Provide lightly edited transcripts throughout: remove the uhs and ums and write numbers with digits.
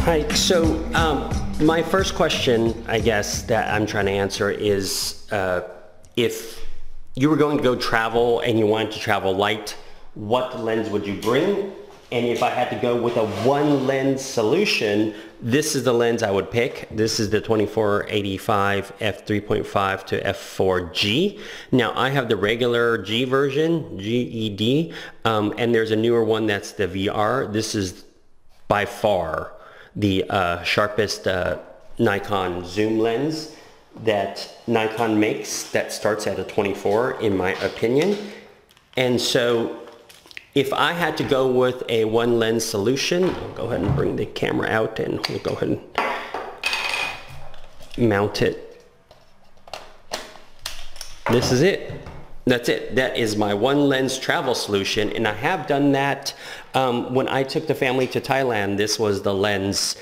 Hi, so my first question, I guess, that I'm trying to answer is if you were going to go travel and you wanted to travel light, what lens would you bring? And if I had to go with a one lens solution, this is the lens I would pick. This is the 24-85 f3.5 to f4G. Now I have the regular G version, GED, and there's a newer one that's the VR. This is by far the sharpest Nikon zoom lens that Nikon makes that starts at a 24 in my opinion. And so if I had to go with a one lens solution, I'll go ahead and bring the camera out and we'll go ahead and mount it. This is it. That's it. That is my one lens travel solution, and I have done that when I took the family to Thailand. This was the lens.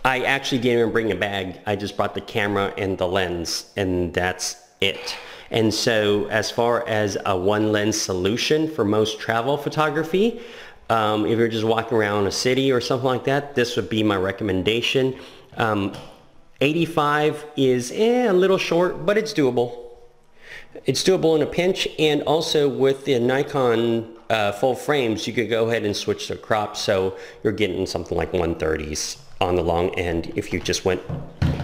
I actually didn't even bring a bag. I just brought the camera and the lens, and that's it. And so as far as a one lens solution for most travel photography, if you're just walking around a city or something like that, this would be my recommendation. 85 is a little short, but it's doable. It's doable in a pinch, and also with the Nikon full frames, you could go ahead and switch the crop, so you're getting something like 130s on the long end if you just went,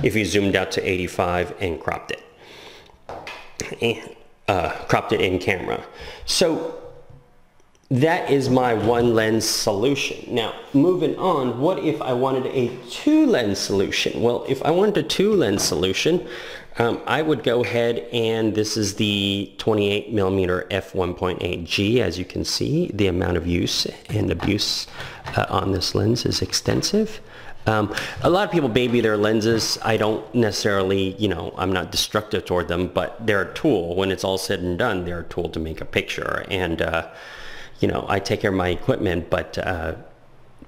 if you zoomed out to 85 and cropped it. Cropped it in camera. So that is my one lens solution. Now moving on, what if I wanted a two lens solution? Well, if I wanted a two lens solution, I would go ahead, and this is the 28mm f1.8G. As you can see, the amount of use and abuse on this lens is extensive. A lot of people baby their lenses. I don't necessarily, I'm not destructive toward them, but they're a tool. When it's all said and done, they're a tool to make a picture. And, I take care of my equipment, but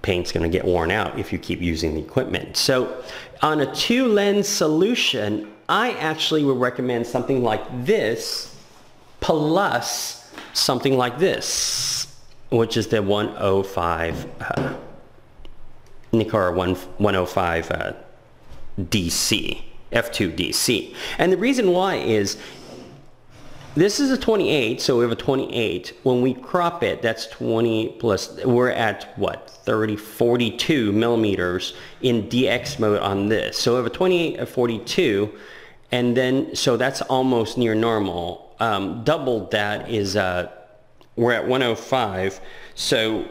paint's going to get worn out if you keep using the equipment. So on a two lens solution, I actually would recommend something like this plus something like this, which is the 105 Nikon 105 DC, f2 DC. And the reason why is this is a 28, so we have a 28. When we crop it, that's 20 plus, we're at what, 42 millimeters in DX mode on this. So we have a 28, a 42, and then, so that's almost near normal. Doubled that is, we're at 105, so,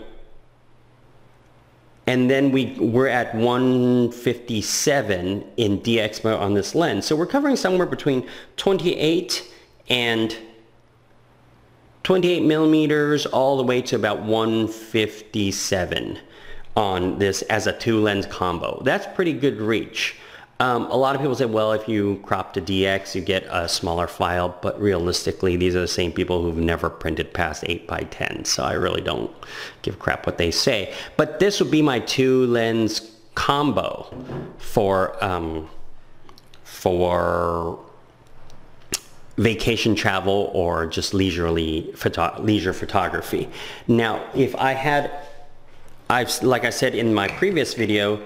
and then we're at 157 in DX mode on this lens. So we're covering somewhere between 28 and 28 millimeters all the way to about 157 on this as a two lens combo. That's pretty good reach. A lot of people say, well, if you crop to DX, you get a smaller file, but realistically, these are the same people who've never printed past 8x10, so I really don't give crap what they say. But this would be my two lens combo for vacation travel or just leisure photography. Now, if I had, like I said in my previous video,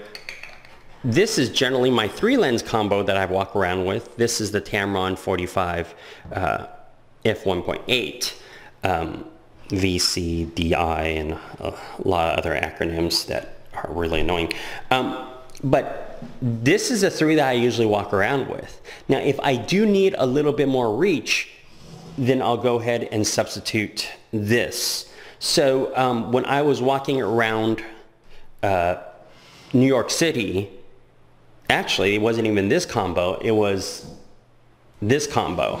this is generally my three lens combo that I walk around with. This is the Tamron 45 f1.8 VC, DI, and a lot of other acronyms that are really annoying. But this is the three that I usually walk around with. Now, if I do need a little bit more reach, then I'll go ahead and substitute this. So when I was walking around New York City, actually, it wasn't even this combo, it was this combo.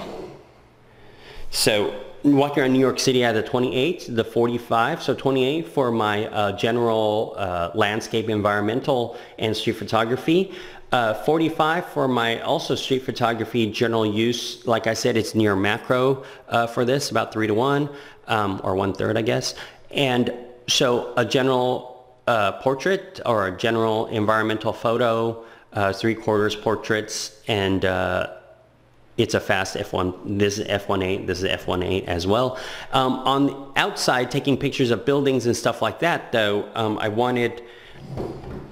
So walking around New York City, I had the 28, the 45, so 28 for my general landscape, environmental, and street photography. 45 for my also street photography general use. Like I said, it's near macro for this, about 3:1 or 1/3, I guess. And so a general portrait or a general environmental photo, 3/4 portraits, and it's a fast f1. This is f1.8. This is f1.8 as well. On the outside, taking pictures of buildings and stuff like that, though, I wanted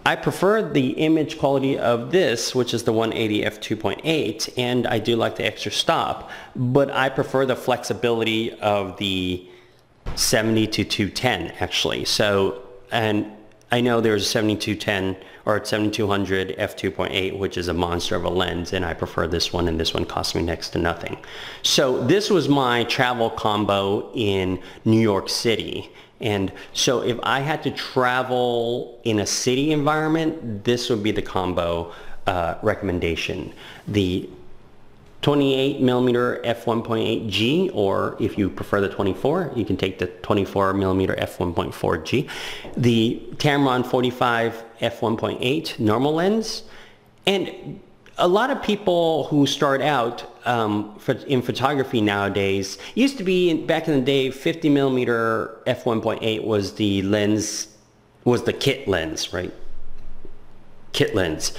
I prefer the image quality of this, which is the 180 f2.8, and I do like the extra stop, but I prefer the flexibility of the 70 to 210 actually. So, and I know there's 7210 or 7200 f2.8, which is a monster of a lens, and I prefer this one, and this one cost me next to nothing. So this was my travel combo in New York City. And so if I had to travel in a city environment, this would be the combo recommendation. The 28mm f1.8G, or if you prefer the 24, you can take the 24mm f1.4G. The Tamron 45 f1.8 normal lens. And a lot of people who start out in photography nowadays, used to be back in the day, 50mm f1.8 was the lens, was the kit lens, right? Kit lens.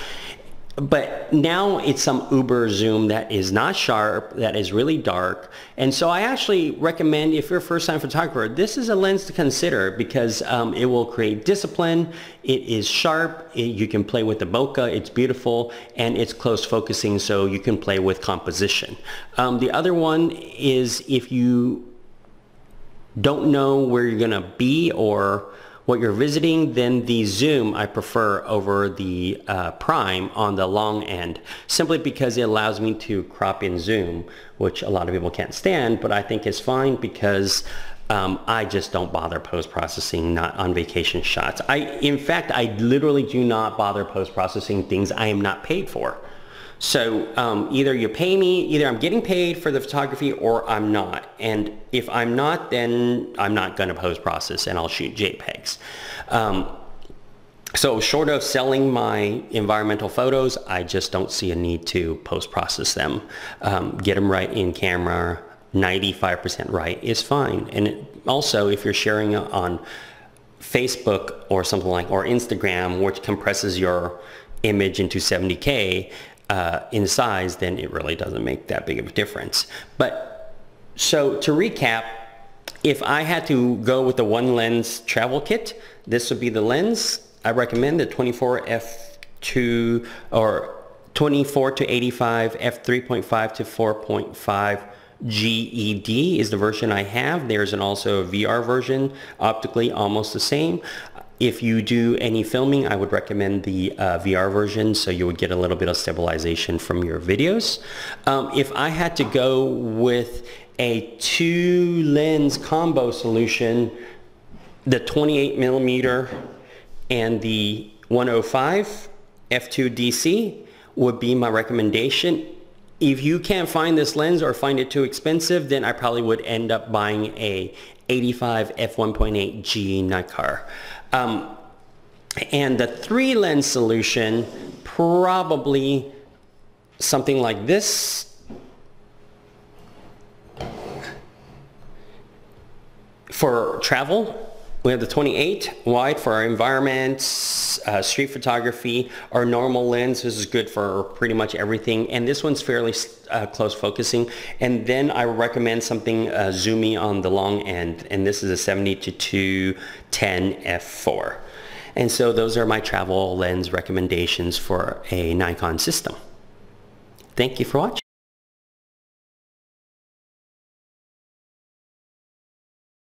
But now it's some uber zoom that is not sharp, that is really dark. And so I actually recommend, if you're a first-time photographer, this is a lens to consider, because it will create discipline. It is sharp. You can play with the bokeh. It's beautiful, and it's close focusing, so you can play with composition. The other one is, if you don't know where you're gonna be or what you're visiting, then the zoom I prefer over the prime on the long end, simply because it allows me to crop in zoom, which a lot of people can't stand, but I think is fine, because I just don't bother post-processing, not on vacation shots. In fact, I literally do not bother post-processing things I am not paid for. So either you pay me, either I'm getting paid for the photography or I'm not. And if I'm not, then I'm not going to post-process, and I'll shoot JPEGs. So short of selling my environmental photos, I just don't see a need to post-process them. Get them right in camera, 95% right is fine. And also, if you're sharing on Facebook or something like, or Instagram, which compresses your image into 70K, in size, then it really doesn't make that big of a difference. But so to recap, if I had to go with the one lens travel kit, this would be the lens. I recommend the 24 f2 or 24 to 85 f3.5 to 4.5 GED is the version I have. There's also a VR version, optically almost the same. If you do any filming, I would recommend the VR version, so you would get a little bit of stabilization from your videos. If I had to go with a two lens combo solution, the 28mm and the 105 f2 DC would be my recommendation. If you can't find this lens or find it too expensive, then I probably would end up buying a 85 f1.8G Nikon. And the three lens solution, probably something like this. For travel, we have the 28 wide for our environments, street photography. Our normal lens, this is good for pretty much everything, and this one's fairly close focusing. And then I recommend something zoomy on the long end, and this is a 70 to 210 f4. And so those are my travel lens recommendations for a Nikon system. Thank you for watching.